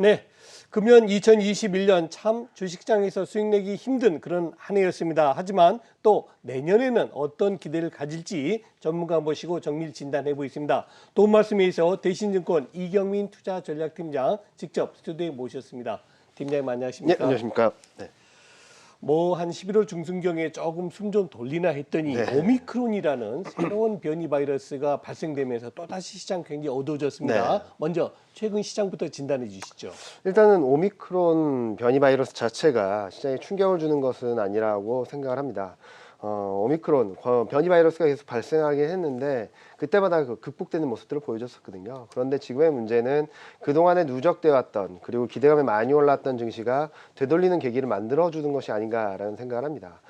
네, 금년 2021년 참 주식시장에서 수익 내기 힘든 그런 한 해였습니다. 하지만 또 내년에는 어떤 기대를 가질지 전문가 모시고 정밀 진단해 보겠습니다. 도움 말씀에 있어 대신증권 이경민 투자전략팀장 직접 스튜디오에 모셨습니다. 팀장님 네, 안녕하십니까? 안녕하십니까. 네. 뭐 한 11월 중순경에 조금 숨 좀 돌리나 했더니 네. 오미크론이라는 새로운 변이 바이러스가 발생되면서 또다시 시장 굉장히 어두워졌습니다. 네. 먼저 최근 시장부터 진단해 주시죠. 일단은 오미크론 변이 바이러스 자체가 시장에 충격을 주는 것은 아니라고 생각을 합니다. 오미크론 변이 바이러스가 계속 발생하긴 했는데 그때마다 극복되는 모습들을 보여줬었거든요. 그런데 지금의 문제는 그동안에 누적돼 왔던 그리고 기대감이 많이 올랐던 증시가 되돌리는 계기를 만들어주는 것이 아닌가라는 생각을 합니다.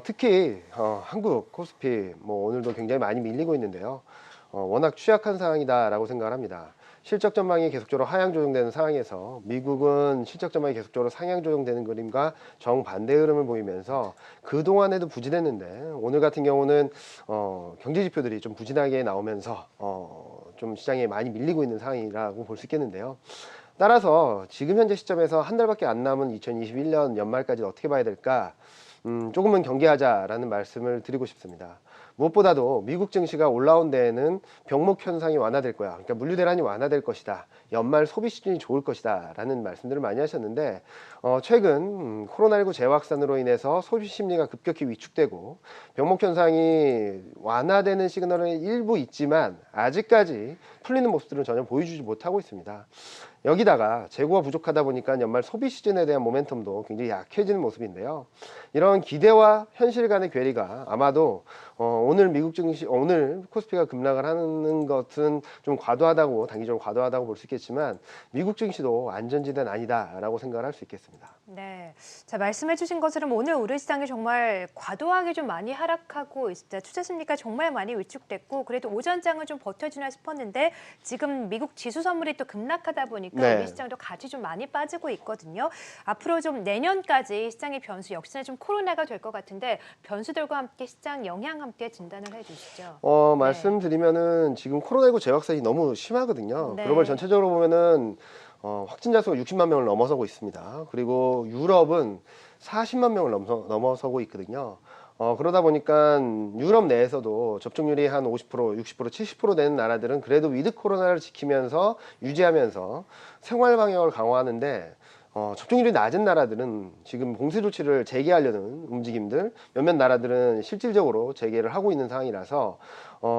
특히 한국 코스피 오늘도 굉장히 많이 밀리고 있는데요. 워낙 취약한 상황이다라고 생각을 합니다. 실적 전망이 계속적으로 하향 조정되는 상황에서 미국은 실적 전망이 계속적으로 상향 조정되는 그림과 정반대 흐름을 보이면서 그동안에도 부진했는데 오늘 같은 경우는 경제 지표들이 좀 부진하게 나오면서 좀 시장에 많이 밀리고 있는 상황이라고 볼 수 있겠는데요. 따라서 지금 현재 시점에서 한 달밖에 안 남은 2021년 연말까지 어떻게 봐야 될까? 조금은 경계하자라는 말씀을 드리고 싶습니다. 무엇보다도 미국 증시가 올라온 데에는 병목 현상이 완화될 거야. 그러니까 물류 대란이 완화될 것이다. 연말 소비 시즌이 좋을 것이다. 라는 말씀들을 많이 하셨는데 최근 코로나19 재확산으로 인해서 소비 심리가 급격히 위축되고 병목 현상이 완화되는 시그널은 일부 있지만 아직까지 풀리는 모습들은 전혀 보여주지 못하고 있습니다. 여기다가 재고가 부족하다 보니까 연말 소비 시즌에 대한 모멘텀도 굉장히 약해지는 모습인데요. 이런 기대와 현실 간의 괴리가 아마도 오늘 미국 증시, 오늘 코스피가 급락을 하는 것은 좀 과도하다고, 단기적으로 과도하다고 볼 수 있겠지만 미국 증시도 안전지대는 아니다라고 생각을 할 수 있겠습니다. 네, 자 말씀해주신 것처럼 오늘 우리 시장이 정말 과도하게 좀 많이 하락하고 있습니다. 투자 심리가 정말 많이 위축됐고 그래도 오전장은 좀 버텨주나 싶었는데 지금 미국 지수 선물이 또 급락하다 보니까 네. 우리 시장도 값이 좀 많이 빠지고 있거든요. 앞으로 좀 내년까지 시장의 변수 역시나 좀 코로나가 될 것 같은데 변수들과 함께 시장 영향 함께 진단을 해주시죠. 말씀드리면은 지금 코로나19 재확산이 너무 심하거든요. 네. 글로벌 전체적으로 보면은 확진자 수가 60만 명을 넘어서고 있습니다. 그리고 유럽은 40만 명을 넘어서고 있거든요. 그러다 보니까 유럽 내에서도 접종률이 한 50%, 60%, 70% 되는 나라들은 그래도 위드 코로나를 지키면서 유지하면서 생활 방역을 강화하는데 접종률이 낮은 나라들은 지금 봉쇄 조치를 재개하려는 움직임들, 몇몇 나라들은 실질적으로 재개를 하고 있는 상황이라서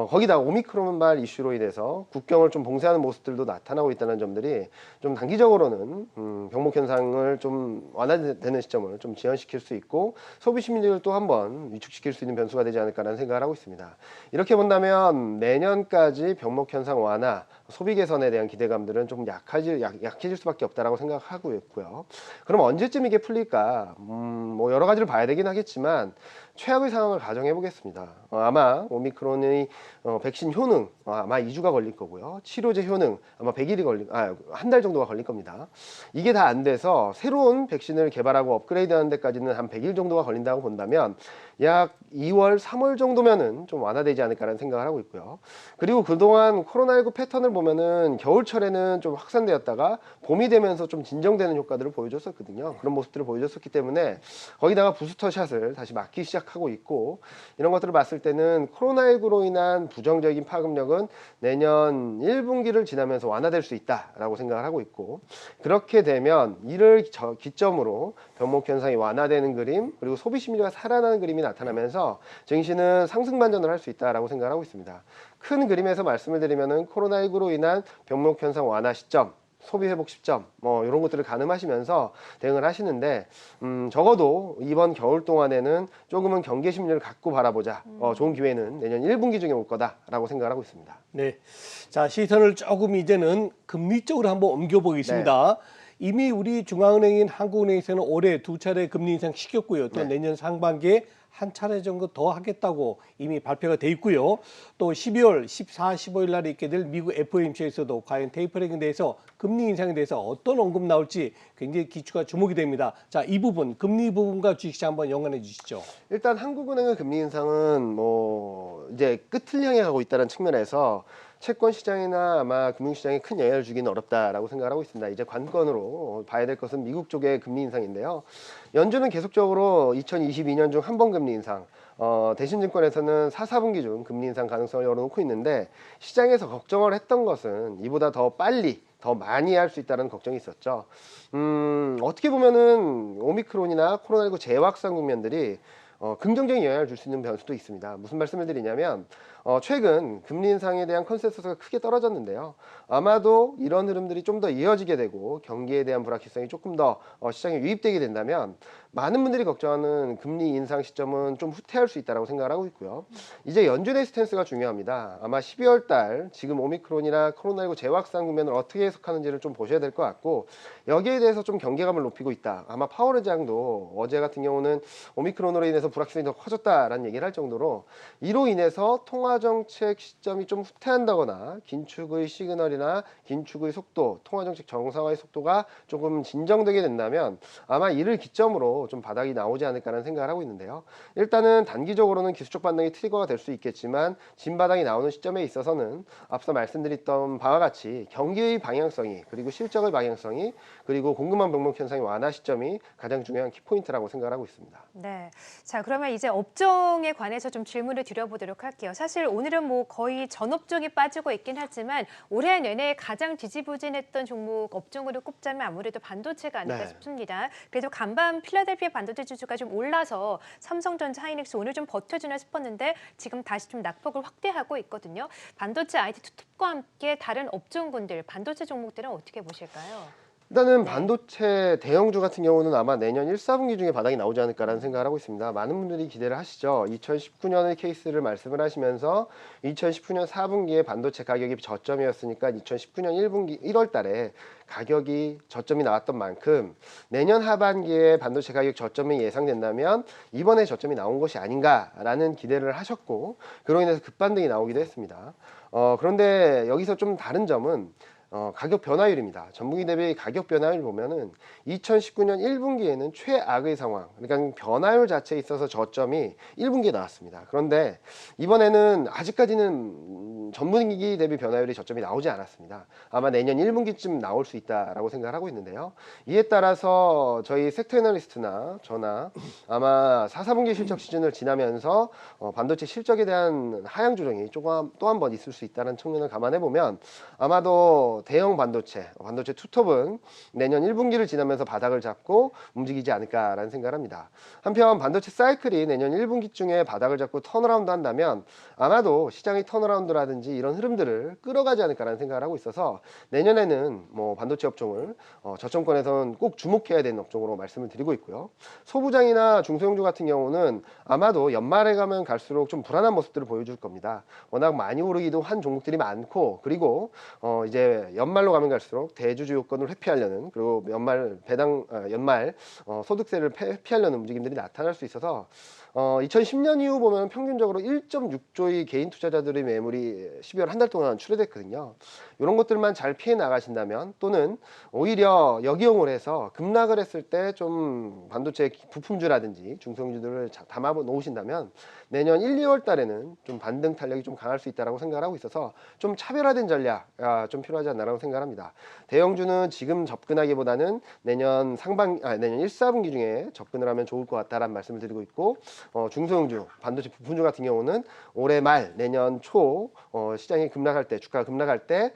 거기다 오미크론발 이슈로 인해서 국경을 좀 봉쇄하는 모습들도 나타나고 있다는 점들이 좀 단기적으로는 병목 현상을 좀 완화되는 시점을 좀 지연시킬 수 있고 소비 심리를 또 한번 위축시킬 수 있는 변수가 되지 않을까라는 생각을 하고 있습니다. 이렇게 본다면 내년까지 병목 현상 완화, 소비 개선에 대한 기대감들은 좀 약해질 수밖에 없다라고 생각하고 있고요. 그럼 언제쯤 이게 풀릴까? 여러 가지를 봐야 되긴 하겠지만 최악의 상황을 가정해 보겠습니다. 아마 오미크론의 백신 효능 아마 2주가 걸릴 거고요. 치료제 효능 아마 100일이 한 달 정도가 걸릴 겁니다. 이게 다 안 돼서 새로운 백신을 개발하고 업그레이드하는 데까지는 한 100일 정도가 걸린다고 본다면 약 2월, 3월 정도면은 좀 완화되지 않을까라는 생각을 하고 있고요. 그리고 그동안 코로나19 패턴을 보면은 겨울철에는 좀 확산되었다가 봄이 되면서 좀 진정되는 효과들을 보여줬었거든요. 그런 모습들을 보여줬었기 때문에 거기다가 부스터샷을 다시 맞기 시작하고 있고 이런 것들을 봤을 때는 코로나19로 인한 부정적인 파급력은 내년 1분기를 지나면서 완화될 수 있다라고 생각을 하고 있고 그렇게 되면 이를 기점으로 병목 현상이 완화되는 그림 그리고 소비 심리가 살아나는 그림이 나타나면서 증시는 상승 반전을 할 수 있다라고 생각을 하고 있습니다. 큰 그림에서 말씀을 드리면은 코로나19로 인한 병목 현상 완화 시점 소비 회복 시점 이런 것들을 가늠하시면서 대응을 하시는데 적어도 이번 겨울 동안에는 조금은 경계 심리를 갖고 바라보자. 좋은 기회는 내년 1분기 중에 올 거다라고 생각을 하고 있습니다. 네, 자 시선을 조금 이제는 금리 쪽으로 한번 옮겨보겠습니다. 이미 우리 중앙은행인 한국은행에서는 올해 2차례 금리 인상 시켰고요. 또 네. 내년 상반기에 한 차례 정도 더 하겠다고 이미 발표가 돼 있고요. 또 12월 14, 15일 날에 있게 될 미국 FOMC에서도 과연 테이퍼링에 대해서 금리 인상에 대해서 어떤 언급 나올지 굉장히 기추가 주목이 됩니다. 자, 이 부분 금리 부분과 주식시장 한번 연관해 주시죠. 일단 한국은행의 금리 인상은 뭐 이제 끝을 향해 가고 있다는 측면에서 채권 시장이나 아마 금융 시장에 큰 영향을 주기는 어렵다라고 생각하고 있습니다. 이제 관건으로 봐야 될 것은 미국 쪽의 금리 인상인데요. 연준은 계속적으로 2022년 중 한 번 금리 인상, 대신증권에서는 4, 4분기 중 금리 인상 가능성을 열어놓고 있는데 시장에서 걱정을 했던 것은 이보다 더 빨리 더 많이 할 수 있다는 걱정이 있었죠. 어떻게 보면은 오미크론이나 코로나19 재확산 국면들이 긍정적인 영향을 줄 수 있는 변수도 있습니다. 무슨 말씀을 드리냐면 최근 금리 인상에 대한 컨센서스가 크게 떨어졌는데요. 아마도 이런 흐름들이 좀 더 이어지게 되고 경기에 대한 불확실성이 조금 더 시장에 유입되게 된다면 많은 분들이 걱정하는 금리 인상 시점은 좀 후퇴할 수 있다고 생각을 하고 있고요. 이제 연준의 스탠스가 중요합니다. 아마 12월 달 지금 오미크론이나 코로나19 재확산 국면을 어떻게 해석하는지를 좀 보셔야 될 것 같고 여기에 대해서 좀 경계감을 높이고 있다. 아마 파월 의장도 어제 같은 경우는 오미크론으로 인해서 불확실성이 더 커졌다라는 얘기를 할 정도로 이로 인해서 통화정책 시점이 좀 후퇴한다거나 긴축의 시그널이나 긴축의 속도, 통화정책 정상화의 속도가 조금 진정되게 된다면 아마 이를 기점으로 좀 바닥이 나오지 않을까라는 생각을 하고 있는데요. 일단은 단기적으로는 기술적 반등이 트리거가 될 수 있겠지만 진바닥이 나오는 시점에 있어서는 앞서 말씀드렸던 바와 같이 경기의 방향성이 그리고 실적의 방향성이 그리고 공급망 병목 현상의 완화 시점이 가장 중요한 키포인트라고 생각을 하고 있습니다. 네. 자, 그러면 이제 업종에 관해서 좀 질문을 드려보도록 할게요. 사실 오늘은 뭐 거의 전 업종이 빠지고 있긴 하지만 올해 내내 가장 지지부진했던 종목 업종으로 꼽자면 아무래도 반도체가 아닐까 네. 싶습니다. 그래도 간밤 필라델피아 반도체 지수가 좀 올라서 삼성전자, 하이닉스 오늘 좀 버텨주나 싶었는데 지금 다시 좀 낙폭을 확대하고 있거든요. 반도체 IT 투톱과 함께 다른 업종군들, 반도체 종목들은 어떻게 보실까요? 일단은 반도체 대형주 같은 경우는 아마 내년 1, 4분기 중에 바닥이 나오지 않을까라는 생각을 하고 있습니다. 많은 분들이 기대를 하시죠. 2019년의 케이스를 말씀을 하시면서 2019년 4분기에 반도체 가격이 저점이었으니까 2019년 1분기 1월 달에 가격이 저점이 나왔던 만큼 내년 하반기에 반도체 가격 저점이 예상된다면 이번에 저점이 나온 것이 아닌가라는 기대를 하셨고 그로 인해서 급반등이 나오기도 했습니다. 그런데 여기서 좀 다른 점은 가격 변화율입니다. 전분기 대비 가격 변화율 보면은 2019년 1분기에는 최악의 상황, 그러니까 변화율 자체에 있어서 저점이 1분기에 나왔습니다. 그런데 이번에는 아직까지는 전분기 대비 변화율이 저점이 나오지 않았습니다. 아마 내년 1분기쯤 나올 수 있다라고 생각을 하고 있는데요. 이에 따라서 저희 섹터 애널리스트나 저나 아마 4, 4분기 실적 시즌을 지나면서 반도체 실적에 대한 하향 조정이 조금 또 한 번 있을 수 있다는 측면을 감안해 보면 아마도 대형 반도체 투톱은 내년 1분기를 지나면서 바닥을 잡고 움직이지 않을까라는 생각을 합니다. 한편 반도체 사이클이 내년 1분기쯤에 바닥을 잡고 턴어라운드 한다면 아마도 시장의 턴어라운드라든지 이런 흐름들을 끌어가지 않을까라는 생각을 하고 있어서 내년에는 뭐 반도체 업종을 저점권에서는 꼭 주목해야 되는 업종으로 말씀을 드리고 있고요. 소부장이나 중소형주 같은 경우는 아마도 연말에 가면 갈수록 좀 불안한 모습들을 보여줄 겁니다. 워낙 많이 오르기도 한 종목들이 많고 그리고 이제 연말로 가면 갈수록 대주주 요건을 회피하려는 그리고 연말 소득세를 회피하려는 움직임들이 나타날 수 있어서 2010년 이후 보면 평균적으로 1.6조의 개인 투자자들의 매물이 12월 한 달 동안 출회됐거든요. 이런 것들만 잘 피해 나가신다면 또는 오히려 역이용을 해서 급락을 했을 때 좀 반도체 부품주라든지 중소형주들을 담아 놓으신다면 내년 1, 2월 달에는 좀 반등 탄력이 좀 강할 수 있다고 생각을 하고 있어서 좀 차별화된 전략 좀 필요하지 않나라고 생각합니다. 대형주는 지금 접근하기보다는 내년 1, 4분기 중에 접근을 하면 좋을 것 같다라는 말씀을 드리고 있고 중소형주, 반도체 부품주 같은 경우는 올해 말 내년 초 시장이 급락할 때 주가가 급락할 때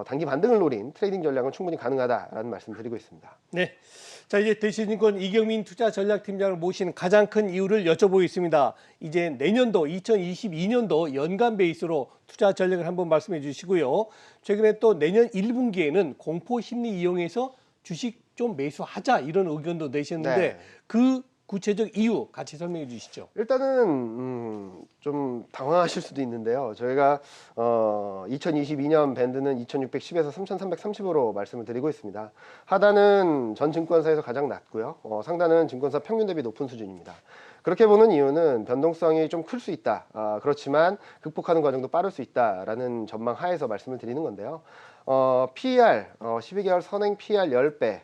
단기 반등을 노린 트레이딩 전략은 충분히 가능하다라는 말씀을 드리고 있습니다. 네. 자, 이제 대신증권 이경민 투자전략팀장을 모시는 가장 큰 이유를 여쭤보겠습니다. 이제 내년도 2022년도 연간 베이스로 투자 전략을 한번 말씀해 주시고요. 최근에 또 내년 1분기에는 공포 심리 이용해서 주식 좀 매수하자 이런 의견도 내셨는데 네. 그 구체적 이유 같이 설명해 주시죠. 일단은 좀 당황하실 수도 있는데요. 저희가 2022년 밴드는 2610에서 3330으로 말씀을 드리고 있습니다. 하단은 전 증권사에서 가장 낮고요. 상단은 증권사 평균 대비 높은 수준입니다. 그렇게 보는 이유는 변동성이 좀 클 수 있다. 그렇지만 극복하는 과정도 빠를 수 있다라는 전망 하에서 말씀을 드리는 건데요. PER, 12개월 선행 PER 10배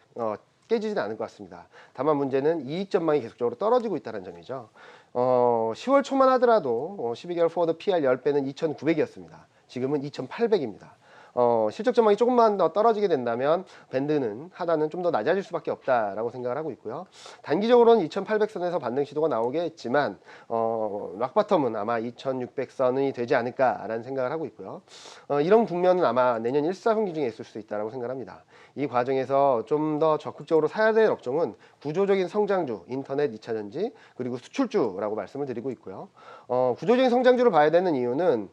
깨지지는 않을 것 같습니다. 다만 문제는 이익 전망이 계속적으로 떨어지고 있다는 점이죠. 10월 초만 하더라도 12개월 포워드 PER 10배는 2,900이었습니다. 지금은 2,800입니다. 실적 전망이 조금만 더 떨어지게 된다면 밴드는 하단은 좀 더 낮아질 수밖에 없다라고 생각을 하고 있고요. 단기적으로는 2,800선에서 반등 시도가 나오겠지만 락바텀은 아마 2,600선이 되지 않을까라는 생각을 하고 있고요. 이런 국면은 아마 내년 1, 4분기 중에 있을 수 있다고 생각합니다. 이 과정에서 좀 더 적극적으로 사야 될 업종은 구조적인 성장주, 인터넷, 2차전지, 그리고 수출주라고 말씀을 드리고 있고요. 구조적인 성장주를 봐야 되는 이유는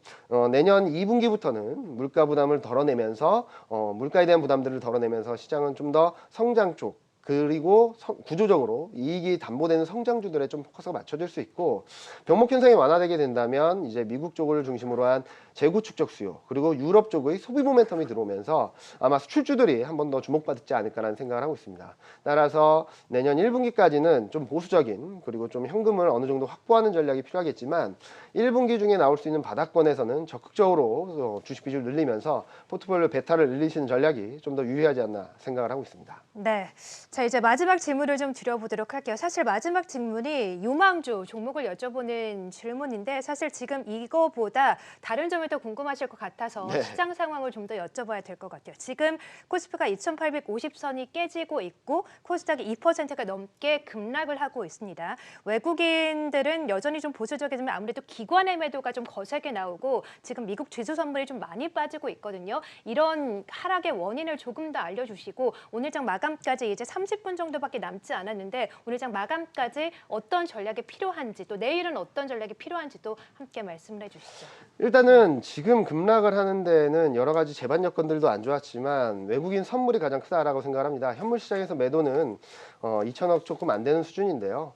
내년 2분기부터는 물가 부담을 덜어내면서 물가에 대한 부담들을 덜어내면서 시장은 좀 더 성장 쪽 그리고 구조적으로 이익이 담보되는 성장주들에 좀 포커스가 맞춰질 수 있고 병목 현상이 완화되게 된다면 이제 미국 쪽을 중심으로 한 재고 축적 수요 그리고 유럽 쪽의 소비 모멘텀이 들어오면서 아마 수출주들이 한 번 더 주목받지 않을까라는 생각을 하고 있습니다. 따라서 내년 1분기까지는 좀 보수적인 그리고 좀 현금을 어느 정도 확보하는 전략이 필요하겠지만 1분기 중에 나올 수 있는 바닥권에서는 적극적으로 주식 비중을 늘리면서 포트폴리오 베타를 늘리시는 전략이 좀 더 유리하지 않나 생각을 하고 있습니다. 네. 자, 이제 마지막 질문을 좀 드려보도록 할게요. 사실 마지막 질문이 유망주 종목을 여쭤보는 질문인데 사실 지금 이거보다 다른 점이 더 궁금하실 것 같아서 네. 시장 상황을 좀 더 여쭤봐야 될 것 같아요. 지금 코스피가 2,850선이 깨지고 있고 코스닥이 2%가 넘게 급락을 하고 있습니다. 외국인들은 여전히 좀 보수적이지만 아무래도 기관의 매도가 좀 거세게 나오고 지금 미국 지수 선물이 좀 많이 빠지고 있거든요. 이런 하락의 원인을 조금 더 알려주시고 오늘장 마감까지 이제 30분 정도밖에 남지 않았는데 오늘장 마감까지 어떤 전략이 필요한지 또 내일은 어떤 전략이 필요한지도 함께 말씀을 해주시죠. 일단은 지금 급락을 하는 데는 여러 가지 재반 여건들도 안 좋았지만 외국인 선물이 가장 크다라고 생각합니다. 현물 시장에서 매도는 2천억 조금 안 되는 수준인데요.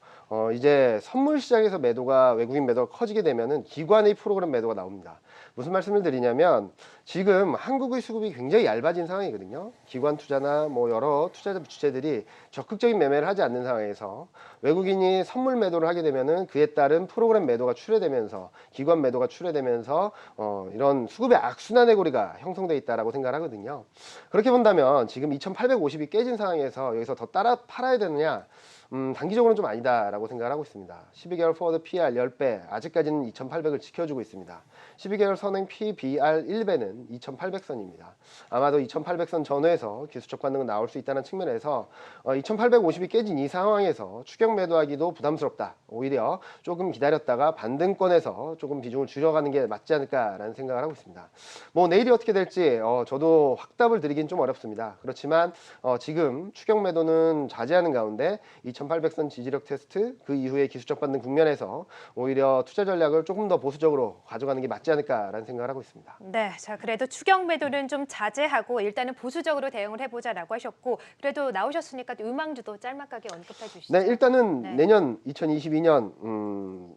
이제 선물 시장에서 매도가 외국인 매도가 커지게 되면은 기관의 프로그램 매도가 나옵니다. 무슨 말씀을 드리냐면 지금 한국의 수급이 굉장히 얇아진 상황이거든요. 기관 투자나 뭐 여러 투자 주체들이 적극적인 매매를 하지 않는 상황에서 외국인이 선물 매도를 하게 되면은 그에 따른 프로그램 매도가 출회되면서 기관 매도가 출회되면서 이런 수급의 악순환의 고리가 형성돼 있다라고 생각을 하거든요. 그렇게 본다면 지금 2,850이 깨진 상황에서 여기서 더 따라 팔아야 되느냐? 단기적으로는 좀 아니다라고 생각을 하고 있습니다. 12개월 포워드 PER 10배, 아직까지는 2,800을 지켜주고 있습니다. 12개월 선행 PBR 1배는 2,800선입니다. 아마도 2,800선 전후에서 기술적 반등은 나올 수 있다는 측면에서 2,850이 깨진 이 상황에서 추격 매도하기도 부담스럽다. 오히려 조금 기다렸다가 반등권에서 조금 비중을 줄여가는 게 맞지 않을까라는 생각을 하고 있습니다. 뭐 내일이 어떻게 될지 저도 확답을 드리긴 좀 어렵습니다. 그렇지만 지금 추격 매도는 자제하는 가운데 2,800선 지지력 테스트 그 이후에 기술적 반등 국면에서 오히려 투자 전략을 조금 더 보수적으로 가져가는 게 맞지 않을까라는 생각을 하고 있습니다. 네, 자 그래도 추격 매도는 좀 자제하고 일단은 보수적으로 대응을 해보자라고 하셨고 그래도 나오셨으니까 유망주도 짤막하게 언급해 주시죠. 네, 일단은 네. 내년 2022년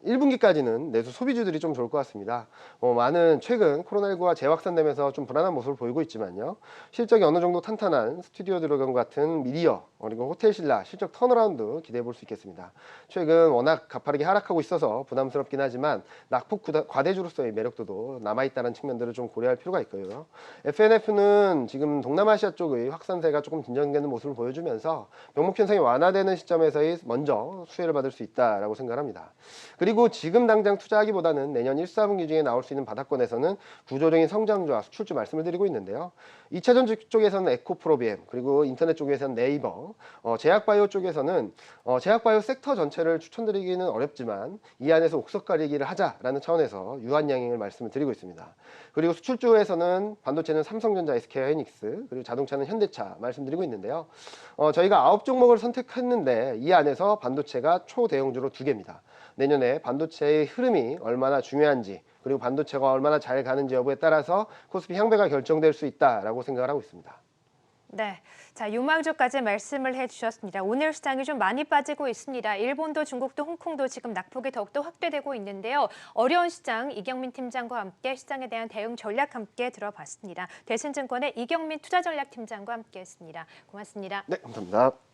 1분기까지는 내수 소비주들이 좀 좋을 것 같습니다. 많은 최근 코로나19가 재확산되면서 좀 불안한 모습을 보이고 있지만요. 실적이 어느 정도 탄탄한 스튜디오 드래곤 같은 미디어 그리고 호텔 신라 실적 턴어라운드 기대해 볼 수 있겠습니다. 최근 워낙 가파르게 하락하고 있어서 부담스럽긴 하지만 낙폭 과대주로서의 매력도도 남아있다는 측면들을 좀 고려할 필요가 있고요. FNF는 지금 동남아시아 쪽의 확산세가 조금 진정되는 모습을 보여주면서 병목 현상이 완화되는 시점에서의 먼저 수혜를 받을 수 있다라고 생각합니다. 그리고 지금 당장 투자하기보다는 내년 1, 4분기 중에 나올 수 있는 바닥권에서는 구조적인 성장주와 수출주 말씀을 드리고 있는데요. 2차전지 쪽에서는 에코프로비엠 그리고 인터넷 쪽에서는 네이버 제약바이오 쪽에서는 제약바이오 섹터 전체를 추천드리기는 어렵지만 이 안에서 옥석 가리기를 하자라는 차원에서 유한양행을 말씀을 드리고 있습니다. 그리고 수출주에서는 반도체는 삼성전자, SK하이닉스 그리고 자동차는 현대차 말씀드리고 있는데요. 저희가 9종목을 선택했는데 이 안에서 반도체가 초대형주로 2개입니다. 내년에 반도체의 흐름이 얼마나 중요한지 그리고 반도체가 얼마나 잘 가는지 여부에 따라서 코스피 향배가 결정될 수 있다라고 생각을 하고 있습니다. 네, 자 유망주까지 말씀을 해주셨습니다. 오늘 시장이 좀 많이 빠지고 있습니다. 일본도 중국도 홍콩도 지금 낙폭이 더욱더 확대되고 있는데요. 어려운 시장 이경민 팀장과 함께 시장에 대한 대응 전략 함께 들어봤습니다. 대신증권의 이경민 투자전략팀장과 함께했습니다. 고맙습니다. 네, 감사합니다.